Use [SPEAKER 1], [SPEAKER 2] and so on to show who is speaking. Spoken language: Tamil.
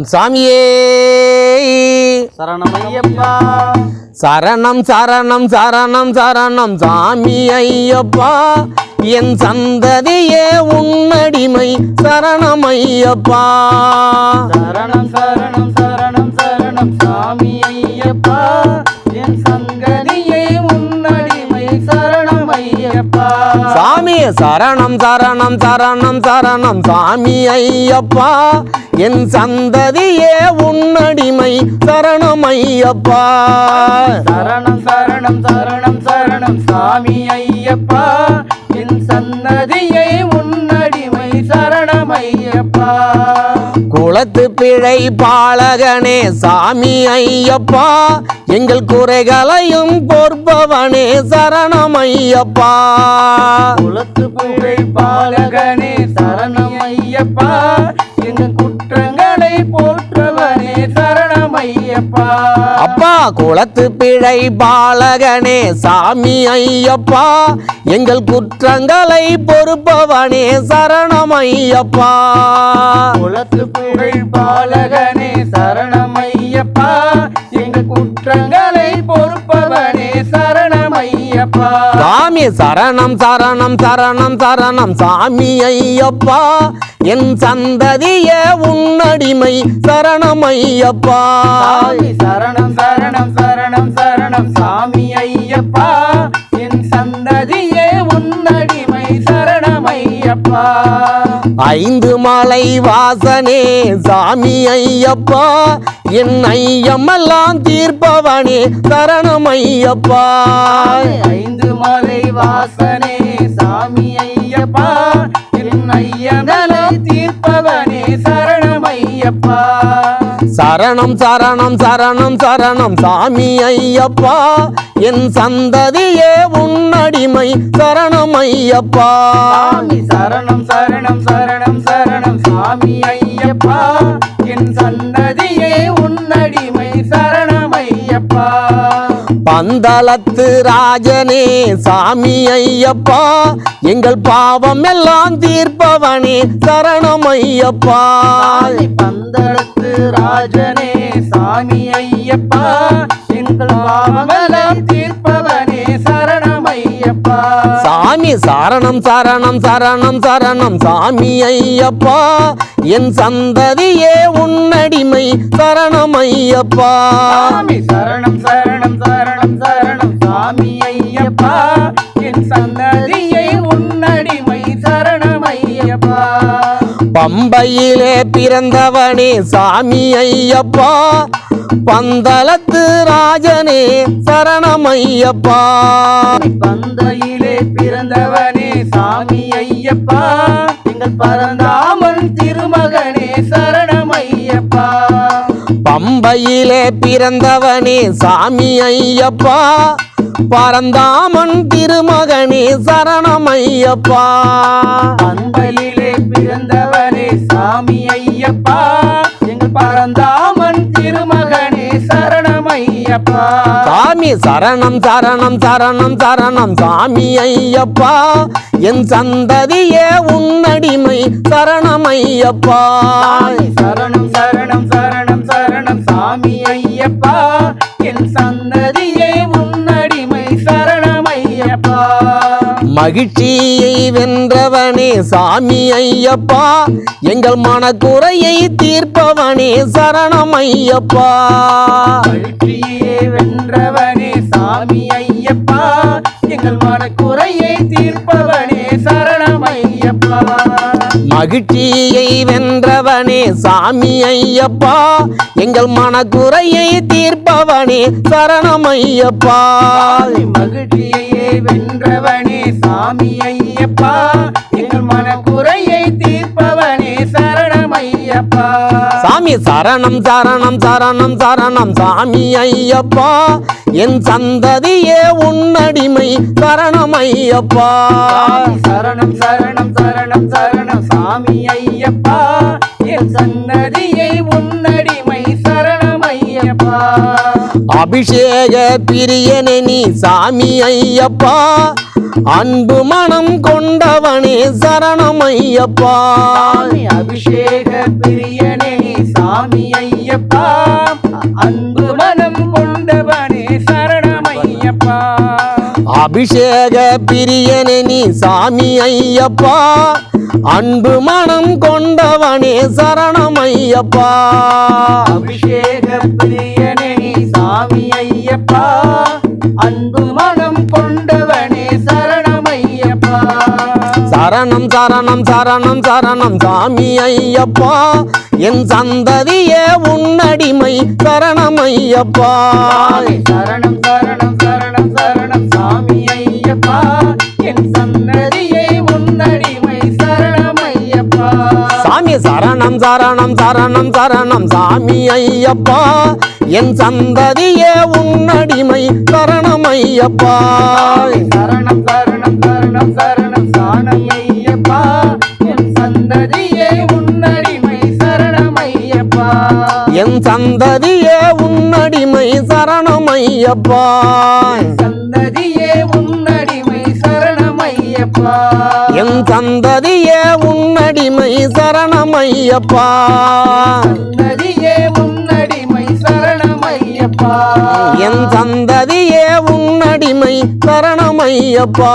[SPEAKER 1] சாமியே
[SPEAKER 2] சரணம் ஐயப்பா.
[SPEAKER 1] சரணம் சரணம் சரணம் சரணம் சாமி ஐயப்பா. என் சந்ததியே உன்னடிமை சரணம் ஐயப்பா.
[SPEAKER 2] சரணம் சரணம் சரணம் சரணம் சாமி ஐயப்பா. என் சங்கதியை உன்னடிமை சரணம் ஐயப்பா.
[SPEAKER 1] சாமி சரணம் சரணம் சரணம் சரணம் சாமி ஐயப்பா. என் சந்ததியே உன்னடிமை சரணம் ஐயப்பா.
[SPEAKER 2] சரணம் சரணம் சரணம் சரணம் சாமி ஐயப்பா. என் சன்னதியை உன்னடிமை சரணம் ஐயப்பா.
[SPEAKER 1] குளத்து பிழை பாலகனே சாமி ஐயப்பா. எங்கள் குறைகளையும் பொறுப்பவனே சரணம் ஐயப்பா.
[SPEAKER 2] குளத்து பிழை பாலகனே சரணம் ஐயப்பா. எங்கள் குற்றங்களை போற்றவனே சரணம் ஐயப்பா.
[SPEAKER 1] அப்பா குளத்து பிழை பாலகனே சாமி ஐயப்பா. எங்கள் குற்றங்களை பொறுப்பவனே சரணம் ஐயப்பா.
[SPEAKER 2] குளத்து பிழை பாலகனே சரணம் ஐயப்பா. எங்கள் குற்றங்களை பொறுப்பவனே சரணம் ஐயப்பா.
[SPEAKER 1] சாமி சரணம் சரணம் சரணம் சரணம் சாமி ஐயப்பா. என் சந்ததியே உன்னடிமை சரணம் ஐயப்பா.
[SPEAKER 2] சரணம் சரணம் சரணம் சரணம் சாமி ஐயப்பா. என் சந்ததியே உன்னடிமை சரணம் ஐயப்பா.
[SPEAKER 1] ஐந்து மலை வாசனே சாமி ஐயப்பா. என் ஐயமெல்லாம் தீர்ப்பவனே சரணம் ஐயப்பா.
[SPEAKER 2] ஐந்து மலை வாசனே சாமி ஐயப்பா. என் ஐயமெல்லாம் தீர்ப்பவனே சரணம் ஐயப்பா.
[SPEAKER 1] சரணம் சரணம் சரணம் சரணம் சாமி ஐயப்பா. என் சந்ததியே உன்னடிமை சரணம் ஐயப்பா.
[SPEAKER 2] சரணம் சரணம் சரணம் சரணம் சாமி ஐயப்பா. என் சன்னதியே உன்னடிமை சரணம் ஐயப்பா.
[SPEAKER 1] பந்தளத்து ராஜனே சாமி ஐயப்பா. எங்கள் பாவம் எல்லாம் தீர்ப்பவனே சரணம் ஐயப்பா.
[SPEAKER 2] பந்தளத்து ராஜனே சாமி ஐயப்பா. எங்கள் பாவமெல்லாம் தீர்ப்பவனே சரணம் ஐயப்பா.
[SPEAKER 1] சாமி சரணம் சரணம் சரணம் சரணம் சாமி ஐயப்பா. என் சந்ததியே உன்னடிமை சரணம் ஐயப்பா.
[SPEAKER 2] சரணம் சரணம் சரணம் சரணம் சாமி ஐயப்பா. என் சந்ததியை உன்னடிமை சரணம் ஐயப்பா.
[SPEAKER 1] பம்பையிலே பிறந்தவனே சாமி ஐயப்பா. பந்தளத்து ராஜனே சரணம் ஐயப்பா.
[SPEAKER 2] பந்தையிலே பிறந்தவனே சாமி ஐயப்பா. எங்கள் பரந்தாமன் திருமகனே சரணம் ஐயப்பா.
[SPEAKER 1] பம்பையிலே பிறந்தவனே சாமி ஐயப்பா. பரந்தாமன் திருமகனே சரணம் ஐயப்பா.
[SPEAKER 2] பம்பையிலே பிறந்தவனே சாமி ஐயப்பா. எங்கள் பரந்தாமன் திருமகனே சரணம் ஐயப்பா.
[SPEAKER 1] சாமி சரணம் சரணம் சரணம் சரணம் சாமி ஐயப்பா. என் சந்ததியே உன்னடிமை சரணம் ஐயப்பா.
[SPEAKER 2] சரணம் சரணம் சரணம் சரணம் சாமி ஐயப்பா. என் சந்ததியே உன்னடிமை சரணம் ஐயப்பா.
[SPEAKER 1] மகிழ்ச்சியை வென்றவனே சாமி ஐயப்பா. எங்கள் மனக்குறையை தீர்ப்பவனே சரணம் ஐயப்பா.
[SPEAKER 2] மகிழ்ச்சியை வென்றவனே சாமி ஐயப்பா. எங்கள் மனக்குறையை தீர்ப்பவனே சரணம் ஐயப்பா.
[SPEAKER 1] மகிழ்ச்சியை வென்றவனே சாமி ஐயப்பா. எங்கள் மனக்குறையை தீர்ப்பவனே சரணம் ஐயப்பா.
[SPEAKER 2] மகிழ்ச்சியை வென்றவனே சாமி ஐயப்பா. எங்கள் மனக்குறையை தீர்ப்பவனே சரணம் ஐயப்பா.
[SPEAKER 1] சாமி சரணம் சரணம் சரணம் சரணம் சாமி ஐயப்பா. என் சந்ததியே உன்னடிமை சரணம் ஐயப்பா.
[SPEAKER 2] சரணம் சரணம் சரணம் சரணம் சாமி ஐயப்பா. என் சன்னதியை உன்னடிமை சரணம் ஐயப்பா.
[SPEAKER 1] அபிஷேக பிரியனே நீ சாமி ஐயப்பா. அன்பு மனம் கொண்டவனே சரணம் ஐயப்பா.
[SPEAKER 2] அபிஷேக பிரியனே சாமி
[SPEAKER 1] அபிஷேக பிரியனே நீ சாமி ஐயப்பா அன்பு மனம் கொண்டவனே சரணம் ஐயப்பா
[SPEAKER 2] அபிஷேக பிரியனே நீ சாமி ஐயப்பா அன்பு மனம் கொண்டவனே சரணம் ஐயப்பா
[SPEAKER 1] சரணம் சரணம் சரணம் சரணம் சாமி ஐயப்பா என் சந்ததியே உன்னடிமை சரணம் ஐயப்பா
[SPEAKER 2] சரணம் சரணம் சரணம் சரணம் சாமி ஐயப்பா என் சந்ததியை உன்னடிமை சரணம் ஐயப்பா
[SPEAKER 1] சாமி சரணம் சரணம் சரணம் சரணம் சாமி ஐயப்பா என் சந்ததியே உன்னடிமை சரணம் ஐயப்பா
[SPEAKER 2] சரணம் சரணம் சரணம் சரணம் சாமி ஐயப்பா என் சந்ததியே உன்னடிமை சரணம் ஐயப்பா
[SPEAKER 1] என் சந்ததியே உன்னடிமை சரணம் ஐயப்பா
[SPEAKER 2] சந்ததியே உன்னடிமை சரணம் ஐயப்பா
[SPEAKER 1] என் சந்ததியே உன்னடிமை சரணம் ஐயப்பா
[SPEAKER 2] சந்ததியே உன்னடிமை சரணம் ஐயப்பா
[SPEAKER 1] என் சந்ததியே உன்னடிமை சரணம் ஐயப்பா